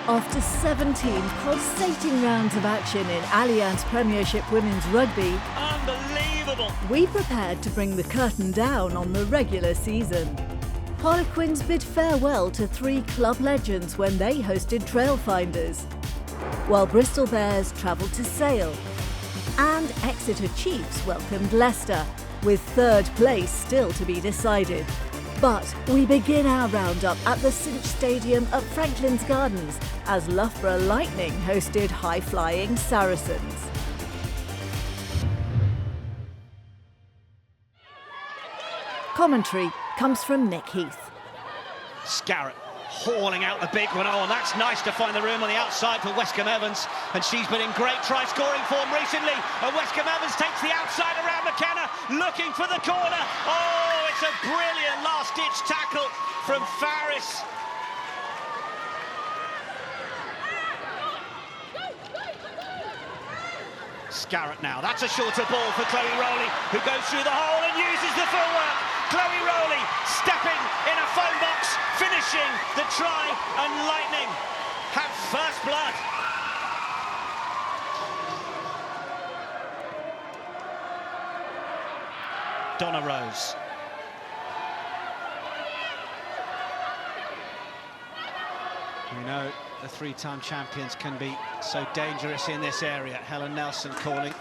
After 17 pulsating rounds of action in Allianz Premiership Women's Rugby, unbelievable! We prepared to bring the curtain down on the regular season. Harlequins bid farewell to 3 club legends when they hosted Trailfinders, while Bristol Bears travelled to Sale, and Exeter Chiefs welcomed Leicester, with 3rd place still to be decided. But we begin our roundup at the Cinch Stadium at Franklin's Gardens as Loughborough Lightning hosted high-flying Saracens. Commentary comes from Nick Heath. Scarrett hauling out the big one. Oh, and that's nice to find the room on the outside for Westcombe Evans. And she's been in great try-scoring form recently. And Westcombe Evans takes the outside around McKenna, looking for the corner. Oh, it's a brilliant last-ditch tackle from Faris. Scarrett now. That's a shorter ball for Chloe Rowley, who goes through the hole and uses the footwork. Chloe Rowley stepping in a phone box, finishing the try, and Lightning have first blood. Donna Rose. We know the 3-time champions can be so dangerous in this area. Helen Nelson calling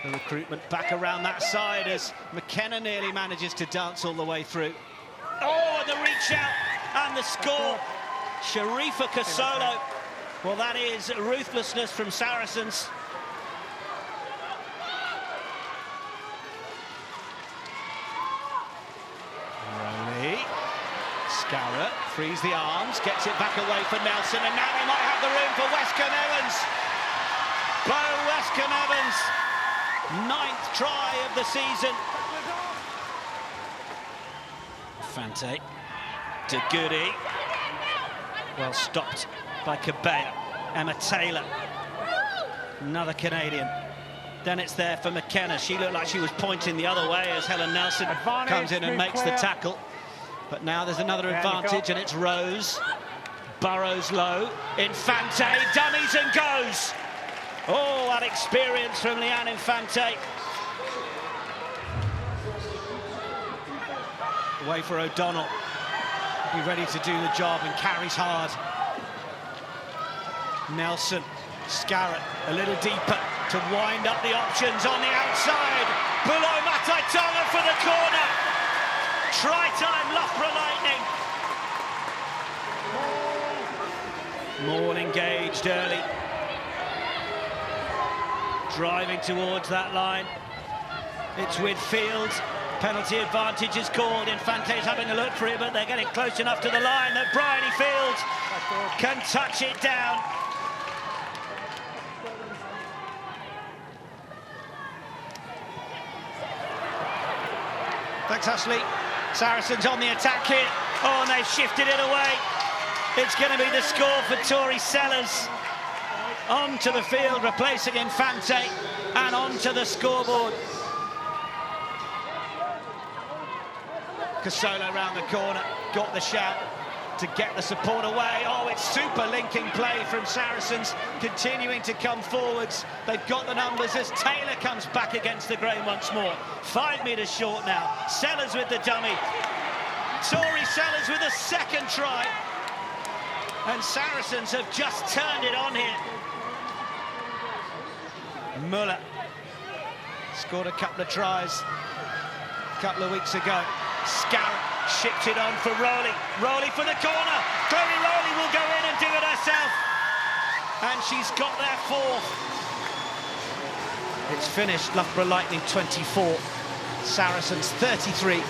the recruitment back around that side as McKenna nearly manages to dance all the way through. Oh, and the reach out and the score. Sharifa Kasolo. Well, that is ruthlessness from Saracens. Rowley. Scarrett frees the arms, gets it back away for Nelson, and now they might have the room for Westcombe Evans. Bo Westcombe Evans, 9th try of the season. Fante to Goody. Well stopped by Cabella. Emma Taylor, another Canadian. Then it's there for McKenna. She looked like she was pointing the other way as Helen Nelson comes in and makes the tackle. But now there's another advantage, and it's Rose. Burrows low. Infante dummies and goes. Oh, that experience from Leanne Infante. Away for O'Donnell. Be ready to do the job and carries hard. Nelson, Scarrett a little deeper to wind up the options on the outside. Below Matai Tonga for the corner. Try time, Loughborough Lightning. Maul engaged early. Driving towards that line. It's with Fields. Penalty advantage is called. Infante's having a look for it, but they're getting close enough to the line that Bryony Fields can touch it down. Thanks, Ashley. Saracens on the attack here. Oh, and they've shifted it away. It's going to be the score for Tori Sellers. Onto the field, replacing Infante, and onto the scoreboard. Casolo round the corner, got the shout to get the support away. Oh, it's super linking play from Saracens, continuing to come forwards. They've got the numbers as Taylor comes back against the grain once more. 5 metres short now. Sellers with the dummy. Tori Sellers with a 2nd try. And Saracens have just turned it on here. Muller scored a couple of tries a couple of weeks ago. Scarrett shipped it on for Rowley. Rowley for the corner. Chloe Rowley will go in and do it herself. And she's got their 4th. It's finished. Loughborough Lightning 24. Saracens 33.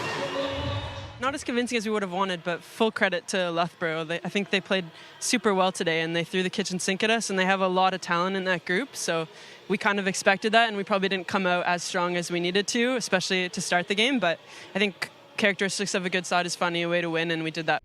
Not as convincing as we would have wanted, but full credit to Loughborough. I think they played super well today, and they threw the kitchen sink at us, and they have a lot of talent in that group, so we kind of expected that, and we probably didn't come out as strong as we needed to, especially to start the game, but I think characteristics of a good side is finding a way to win, and we did that.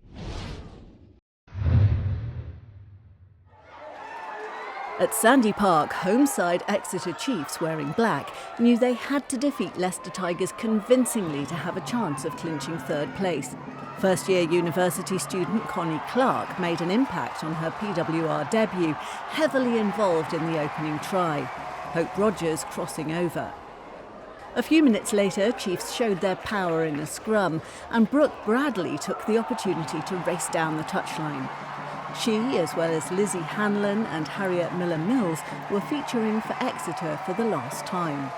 At Sandy Park, home side Exeter Chiefs, wearing black, knew they had to defeat Leicester Tigers convincingly to have a chance of clinching 3rd place. First-year university student Connie Clark made an impact on her PWR debut, heavily involved in the opening try. Hope Rogers crossing over. A few minutes later, Chiefs showed their power in a scrum, and Brooke Bradley took the opportunity to race down the touchline. She, as well as Lizzie Hanlon and Harriet Miller-Mills, were featuring for Exeter for the last time.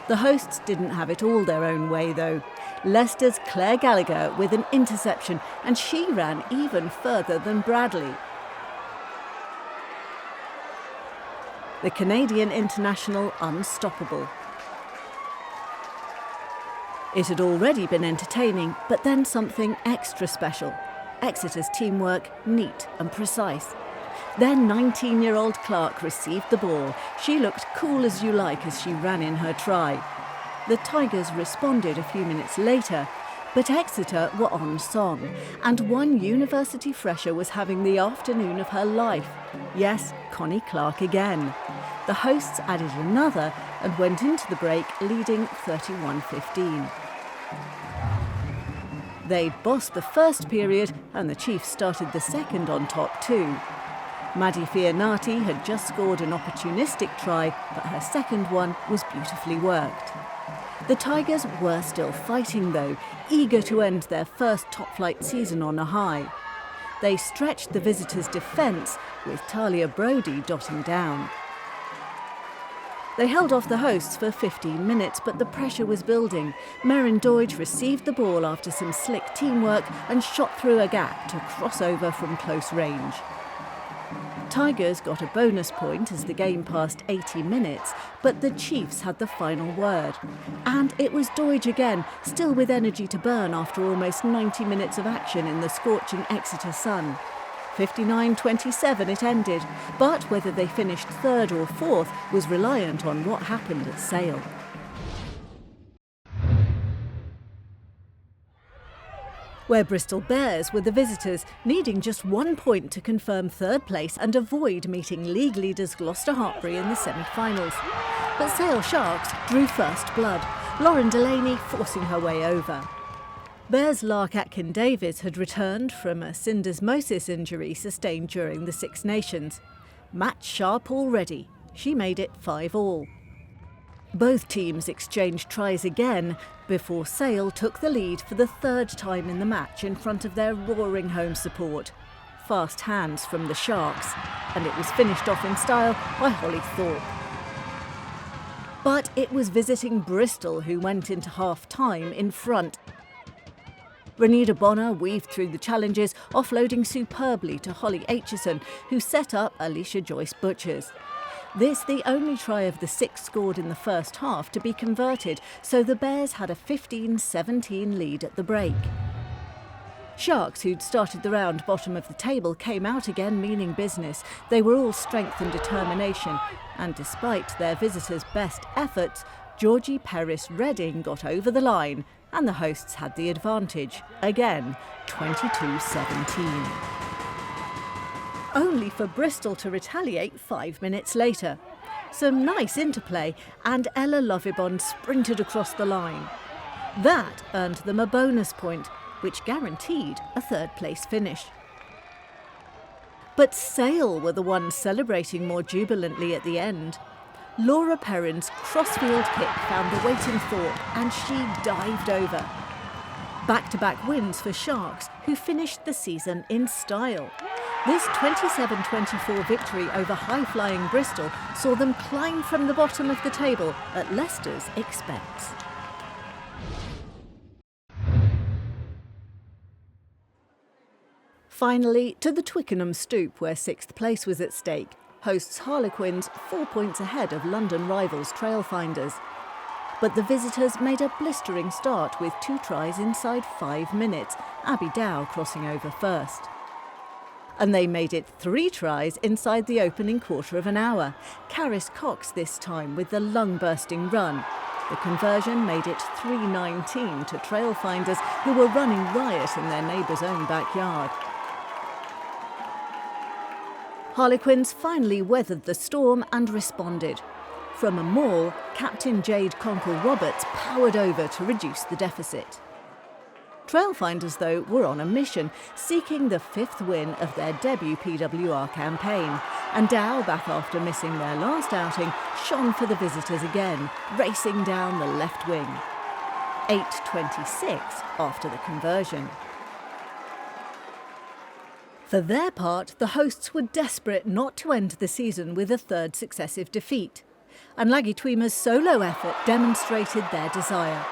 The hosts didn't have it all their own way, though. Leicester's Claire Gallagher with an interception, and she ran even further than Bradley. The Canadian international unstoppable. It had already been entertaining, but then something extra special. Exeter's teamwork, neat and precise. Then 19-year-old Clark received the ball. She looked cool as you like as she ran in her try. The Tigers responded a few minutes later, but Exeter were on song, and one university fresher was having the afternoon of her life. Yes, Connie Clark again. The hosts added another and went into the break leading 31-15. They'd bossed the first period and the Chiefs started the second on top too. Maddie Fianati had just scored an opportunistic try, but her second one was beautifully worked. The Tigers were still fighting though, eager to end their first top-flight season on a high. They stretched the visitors' defence, with Talia Brodie dotting down. They held off the hosts for 15 minutes, but the pressure was building. Merrin Doidge received the ball after some slick teamwork and shot through a gap to cross over from close range. Tigers got a bonus point as the game passed 80 minutes, but the Chiefs had the final word. And it was Doidge again, still with energy to burn after almost 90 minutes of action in the scorching Exeter sun. 59-27 it ended, but whether they finished third or fourth was reliant on what happened at Sale. Where Bristol Bears were the visitors, needing just 1 point to confirm third place and avoid meeting league leaders Gloucester Hartpury in the semi-finals. But Sale Sharks drew first blood, Lauren Delaney forcing her way over. Bears' Lark Atkin-Davies had returned from a syndesmosis injury sustained during the Six Nations. Match sharp already. She made it 5-all. Both teams exchanged tries again before Sale took the lead for the third time in the match in front of their roaring home support. Fast hands from the Sharks, and it was finished off in style by Holly Thorpe. But it was visiting Bristol who went into half-time in front. Renita Bonner weaved through the challenges, offloading superbly to Holly Aitchison, who set up Alicia Joyce Butchers. This the only try of the 6 scored in the first half to be converted, so the Bears had a 15-17 lead at the break. Sharks, who'd started the round bottom of the table, came out again meaning business. They were all strength and determination, and despite their visitors' best efforts, Georgie Perris-Redding got over the line, and the hosts had the advantage, again, 22-17. Only for Bristol to retaliate 5 minutes later. Some nice interplay, and Ella Lovibond sprinted across the line. That earned them a bonus point, which guaranteed a third-place finish. But Sale were the ones celebrating more jubilantly at the end. Laura Perrin's crossfield kick found the weight in Thorpe, and she dived over. Back-to-back wins for Sharks, who finished the season in style. This 27-24 victory over high-flying Bristol saw them climb from the bottom of the table at Leicester's expense. Finally, to the Twickenham Stoop, where 6th place was at stake. Hosts Harlequins 4 points ahead of London rivals Trailfinders. But the visitors made a blistering start with 2 tries inside 5 minutes, Abby Dow crossing over first. And they made it 3 tries inside the opening quarter of an hour. Caris Cox this time with the lung-bursting run. The conversion made it 3-19 to Trailfinders, who were running riot in their neighbour's own backyard. Harlequins finally weathered the storm and responded. From a maul, Captain Jade Conkle-Roberts powered over to reduce the deficit. Trailfinders, though, were on a mission, seeking the 5th win of their debut PWR campaign. And Dow, back after missing their last outing, shone for the visitors again, racing down the left wing. 8:26 after the conversion. For their part, the hosts were desperate not to end the season with a third successive defeat. And Laggy Tweema's solo effort demonstrated their desire.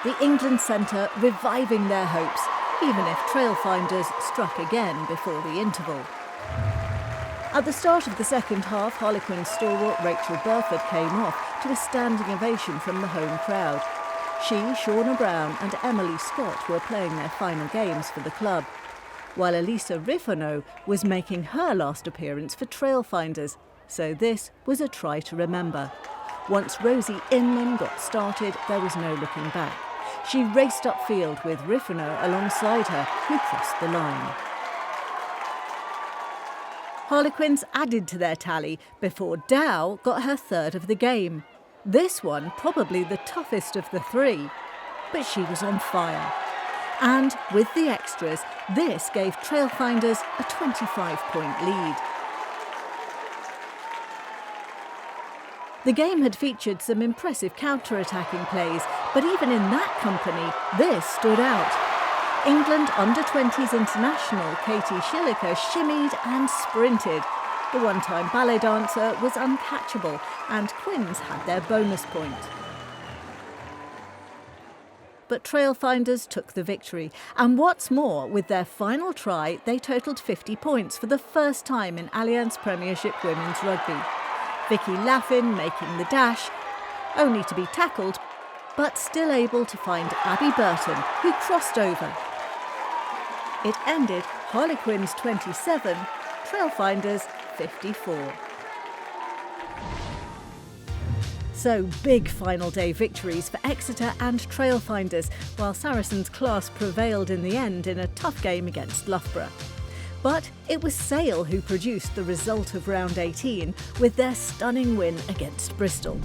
The England centre reviving their hopes, even if Trailfinders struck again before the interval. At the start of the second half, Harlequins stalwart Rachel Burford came off to a standing ovation from the home crowd. She, Shauna Brown and Emily Scott were playing their final games for the club, while Elisa Rifono was making her last appearance for Trailfinders, so this was a try to remember. Once Rosie Inman got started, there was no looking back. She raced upfield with Rifono alongside her, who crossed the line. Harlequins added to their tally before Dow got her third of the game. This one probably the toughest of the three, but she was on fire. And with the extras, this gave Trailfinders a 25-point lead. The game had featured some impressive counter-attacking plays, but even in that company, this stood out. England under-20s international Katie Schilliker shimmied and sprinted. The one-time ballet dancer was uncatchable, and Quins had their bonus point. But Trailfinders took the victory, and what's more, with their final try, they totalled 50 points for the first time in Allianz Premiership Women's Rugby. Vicky Laffin making the dash, only to be tackled, but still able to find Abby Burton, who crossed over. It ended Harlequins 27, Trailfinders 54. So big final day victories for Exeter and Trailfinders, while Saracens' class prevailed in the end in a tough game against Loughborough. But it was Sale who produced the result of round 18 with their stunning win against Bristol.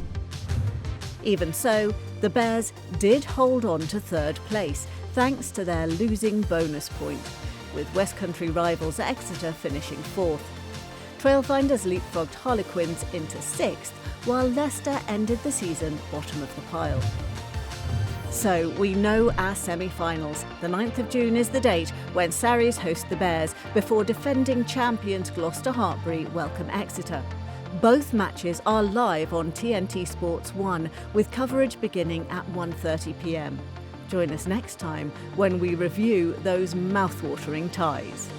Even so, the Bears did hold on to third place thanks to their losing bonus point, with West Country rivals Exeter finishing fourth. Trailfinders leapfrogged Harlequins into sixth, while Leicester ended the season bottom of the pile. So we know our semi-finals. The 9th of June is the date when Sarries host the Bears before defending champions Gloucester Hartpury welcome Exeter. Both matches are live on TNT Sports 1 with coverage beginning at 1:30 p.m. Join us next time when we review those mouthwatering ties.